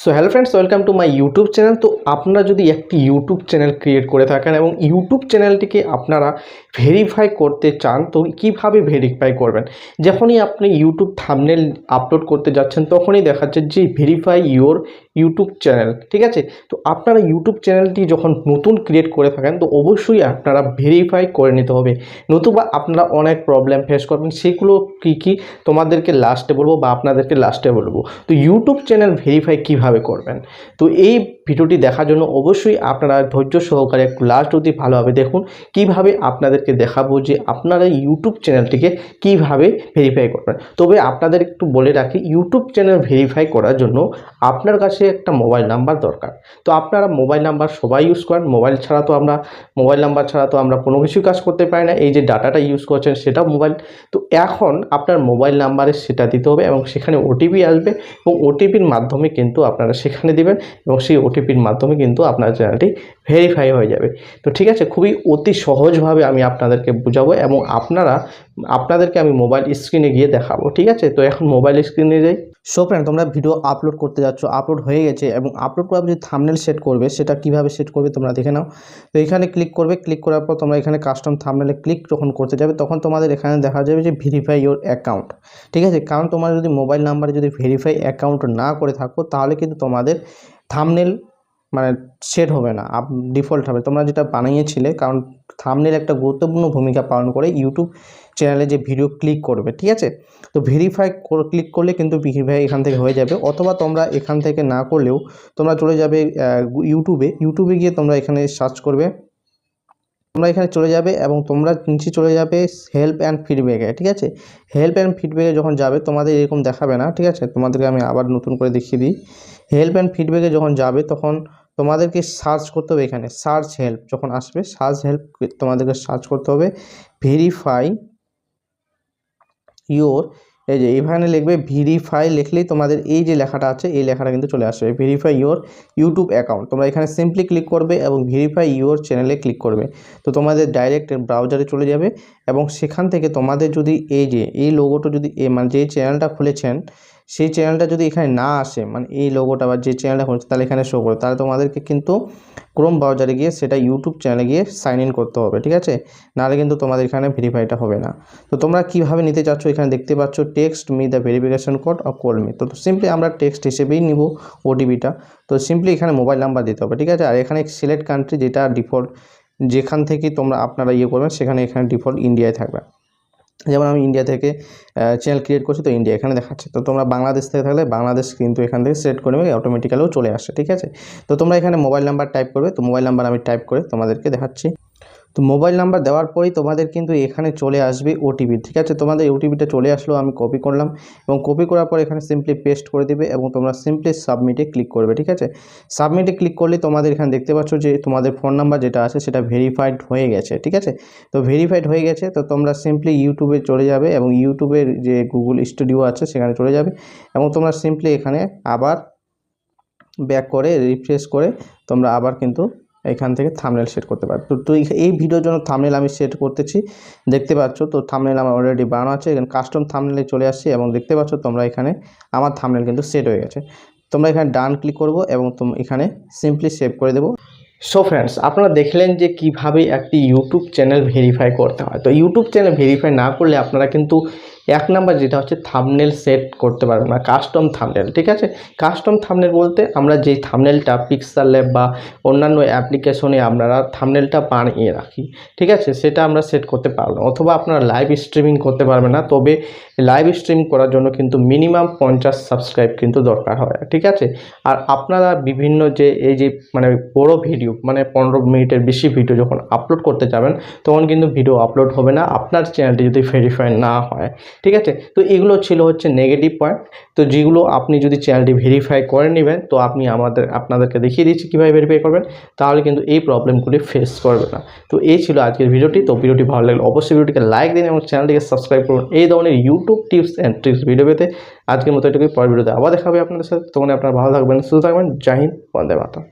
So hello friends, welcome to my YouTube channel. তো আপনারা যদি একটি ইউটিউব চ্যানেল ক্রিয়েট করে থাকেন এবং ইউটিউব চ্যানেলটিকে আপনারা ভেরিফাই করতে চান, তো কীভাবে ভেরিফাই করবেন? যখনই আপনি ইউটিউব থাম্বনেল আপলোড করতে যাচ্ছেন তখনই দেখাচ্ছে যে ভেরিফাই ইউর ইউটিউব চ্যানেল। ঠিক আছে, তো আপনারা ইউটিউব চ্যানেলটি যখন নতুন ক্রিয়েট করে থাকেন তো অবশ্যই আপনারা ভেরিফাই করে নিতে হবে, নতুবা আপনারা অনেক প্রবলেম ফেস করবেন। সেগুলো কী কী তোমাদেরকে লাস্টে বলবো বা আপনাদেরকে লাস্টে বলবো। তো ইউটিউব চ্যানেল ভেরিফাই কীভাবে করবেন, তো এই ভিডিওটি দেখার জন্য অবশ্যই আপনারা ধৈর্য সহকারে একটু লাস্ট অবধি ভালোভাবে দেখুন। কিভাবে আপনাদেরকে দেখাবো যে আপনারা ইউটিউব চ্যানেলটিকে কিভাবে ভেরিফাই করবেন। তবে আপনাদের একটু বলে রাখি, ইউটিউব চ্যানেল ভেরিফাই করার জন্য আপনার কাছে একটা মোবাইল নাম্বার দরকার। তো আপনারা মোবাইল নাম্বার সবাই ইউজ করেন, মোবাইল নাম্বার ছাড়া তো আমরা কোনো কিছুই কাজ করতে পারি না। এই যে ডাটাটা ইউজ করছেন সেটাও মোবাইল। তো এখন আপনার মোবাইল নাম্বারে সেটা দিতে হবে এবং সেখানে ওটিপি আসবে এবং ওটিপির মাধ্যমে কিন্তু আপনারা সেখানে দিবেন এবং সেই ওটিপির মাধ্যমে কিন্তু আপনার চ্যানেলটি ভেরিফাই হয়ে যাবে। তো ঠিক আছে, খুবই অতি সহজভাবে আমি আপনাদেরকে বুঝাবো এবং আপনাদেরকে আমি মোবাইল স্ক্রিনে গিয়ে দেখাবো। ঠিক আছে, তো এখন মোবাইল স্ক্রিনে যাই। সো ফ্রেন্ড, তোমরা ভিডিও আপলোড করতে যাচ্ছ, আপলোড হয়ে গেছে এবং আপলোড করার পর যে থাম্বনেল সেট করবে সেটা কিভাবে সেট করবে তোমরা দেখে নাও। তো এখানে ক্লিক করবে, ক্লিক করার পর তোমরা এখানে কাস্টম থাম্বনেলে ক্লিক যখন করতে যাবে তখন তোমাদের এখানে দেখা যাবে যে ভেরিফাই ইওর অ্যাকাউন্ট। ঠিক আছে, কারণ তোমরা যদি মোবাইল নাম্বারে যদি ভেরিফাই অ্যাকাউন্ট না করে থাকো তাহলে কিন্তু তোমাদের থাম্বনেল মানে সেট হবে না, ডিফল্ট হবে তোমরা যেটা বানিয়েছিলে। কারণ থাম্বনেল একটা গুরুত্বপূর্ণ ভূমিকা পালন করে ইউটিউব চ্যানেলে যে ভিডিও ক্লিক করবে। ঠিক আছে, তো ভেরিফাই ক্লিক করলে কিন্তু ভেরিফাই এখান থেকে হয়ে যাবে, অথবা তোমরা এখান থেকে না করলেও তোমরা চলে যাবে ইউটিউবে গিয়ে তোমরা এখানে সার্চ করবে। তোমরা এখানে চলে যাবে এবং তোমরা নিচে চলে যাবে হেল্প অ্যান্ড ফিডব্যাকে। ঠিক আছে, হেল্প অ্যান্ড ফিডব্যাকে যখন যাবে তোমাদের এরকম দেখাবে না। ঠিক আছে, তোমাদেরকে আমি আবার নতুন করে দেখিয়ে দিই। হেল্প অ্যান্ড ফিডব্যাকে যখন যাবে তখন তোমাদেরকে সার্চ করতে হবে। এখানে সার্চ হেল্প যখন আসবে, সার্চ হেল্প তোমাদেরকে সার্চ করতে হবে ভেরিফাই ইওর। এই যে এখানে লিখবে ভেরিফাই, লিখলেই তোমাদের এই যে লেখাটা আছে এই লেখাটা কিন্তু চলে আসবে, ভেরিফাই ইওর ইউটিউব অ্যাকাউন্ট। তোমরা এখানে সিম্পলি ক্লিক করবে এবং ভেরিফাই ইওর চ্যানেলে ক্লিক করবে। তো তোমাদের ডাইরেক্ট ব্রাউজারে চলে যাবে এবং সেখান থেকে তোমাদের যদি এই লোগোটা যদি মানে যে চ্যানেলটা খুলেছেন সেই চ্যানেলটা যদি এখানে না আসে, মানে এই লোগোটা বা যে চ্যানেলটা খুলেছে তাহলে এখানে শো করে, তাহলে তোমাদেরকে কিন্তু ক্রোম ব্রাউজারে গিয়ে সেটা ইউটিউব চ্যানেলে গিয়ে সাইন ইন করতে হবে। ঠিক আছে, নাহলে কিন্তু তোমাদের এখানে ভেরিফাইটা হবে না। তো তোমরা কীভাবে নিতে চাচ্ছ এখানে দেখতে পাচ্ছ, text me the verification code or call me. তো সিম্পলি আমরা টেক্সট হিসেবেই নিব ওটিপিটা। তো সিম্পলি এখানে মোবাইল নাম্বার দিতে হবে। ঠিক আছে, আর এখানে সিলেক্ট কান্ট্রি, যেটা ডিফল্ট যেখান থেকে আপনারা করবেন সেখানে এখানে ডিফল্ট ইন্ডিয়ায় থাকবে। যেমন আমি ইন্ডিয়া থেকে চ্যানেল ক্রিয়েট করছি, তো ইন্ডিয়া এখানে দেখাচ্ছে। তো তোমরা বাংলাদেশ থেকে থাকলে বাংলাদেশ কিন্তু এখান থেকে সিলেক্ট করে নেবে, অটোমেটিক্যালিও চলে আসে। ঠিক আছে, তো তোমরা এখানে মোবাইল নাম্বার টাইপ করবে। তো মোবাইল নাম্বার আমি টাইপ করে তোমাদেরকে দেখাচ্ছি। তো মোবাইল নাম্বার দেওয়ার পরেই তোমাদের কিন্তু এখানে চলে আসবে ওটিপি। ঠিক আছে, তোমাদের ওটিপিটা চলে আসলো, আমি কপি করলাম এবং কপি করার পর এখানে সিম্পলি পেস্ট করে দেবে এবং তোমরা সিম্পলি সাবমিটে ক্লিক করবে। ঠিক আছে, সাবমিটে ক্লিক করলে তোমাদের এখানে দেখতে পাচ্ছ যে তোমাদের ফোন নাম্বার যেটা আছে সেটা ভেরিফাইড হয়ে গেছে। ঠিক আছে, তো ভেরিফাইড হয়ে গেছে, তো তোমরা সিম্পলি ইউটিউবে চলে যাবে এবং ইউটিউবের যে গুগল স্টুডিও আছে সেখানে চলে যাবে এবং তোমরা সিম্পলি এখানে আবার ব্যাক করে রিফ্রেশ করে তোমরা আবার কিন্তু এখান থেকে থাম্বনেল সেট করতে পারো। তো এই ভিডিওর জন্য থাম্বনেল আমি সেট করতেছি, দেখতে পাচ্ছ। তো থাম্বনেল আমার অলরেডি বানানো আছে, এখানে কাস্টম থাম্বনেলে চলে আসছি এবং দেখতে পাচ্ছ তোমরা এখানে আমার থাম্বনেল কিন্তু সেট হয়ে গেছে। তোমরা এখানে ডান ক্লিক করবো এবং এখানে সিম্পলি সেভ করে দেবো। সো ফ্রেন্ডস, আপনারা দেখলেন যে কিভাবে একটি ইউটিউব চ্যানেল ভেরিফাই করতে হয়। তো ইউটিউব চ্যানেল ভেরিফাই না করলে আপনারা কিন্তু এক নাম্বার যেটা হচ্ছে থাম্বনেল সেট করতে পারবেন না, কাস্টম থাম্বনেল। ঠিক আছে, কাস্টম থাম্বনেল বলতে আমরা যেই থাম্বনেলটা পিক্সেল ল্যাব বা অন্যান্য অ্যাপ্লিকেশনে আপনারা থাম্বনেলটা বানিয়ে রাখি, ঠিক আছে, সেটা আমরা সেট করতে পারবো না, অথবা আপনারা লাইভ স্ট্রিমিং করতে পারবেন না। তবে লাইভ স্ট্রিম করার জন্য কিন্তু মিনিমাম 50 সাবস্ক্রাইব কিন্তু দরকার হয়। ঠিক আছে, আর আপনারা বিভিন্ন এই যে মানে বড় ভিডিও মানে 15 মিনিটের বেশি ভিডিও যখন আপলোড করতে যাবেন তখন কিন্তু ভিডিও আপলোড হবে না আপনার চ্যানেলটি যদি ভেরিফাই না হয়। ঠিক আছে, তো এগুলো ছিল হচ্ছে নেগেটিভ পয়েন্ট। তো যেগুলো আপনি যদি চ্যানেলটি ভেরিফাই করে নেবেন, তো আপনি আপনাদেরকে দেখিয়ে দিচ্ছি কীভাবে ভেরিফাই করবেন, তাহলে কিন্তু এই প্রবলেমগুলি ফেস করবে না। তো এই ছিল আজকের ভিডিওটি। তো ভিডিওটি ভালো লাগলে অবশ্যই ভিডিওটিকে লাইক দিন এবং চ্যানেলটিকে সাবস্ক্রাইব করুন এই ধরনের YouTube tips and tricks video পেতে। আজকের মতো এটুকুই, পরের ভিডিওতে আবার দেখা হবে আপনাদের সাথে। তখন আপনারা ভালো থাকবেন, সুস্থ থাকবেন। জয় হিন্দ, বন্দে মাতরম।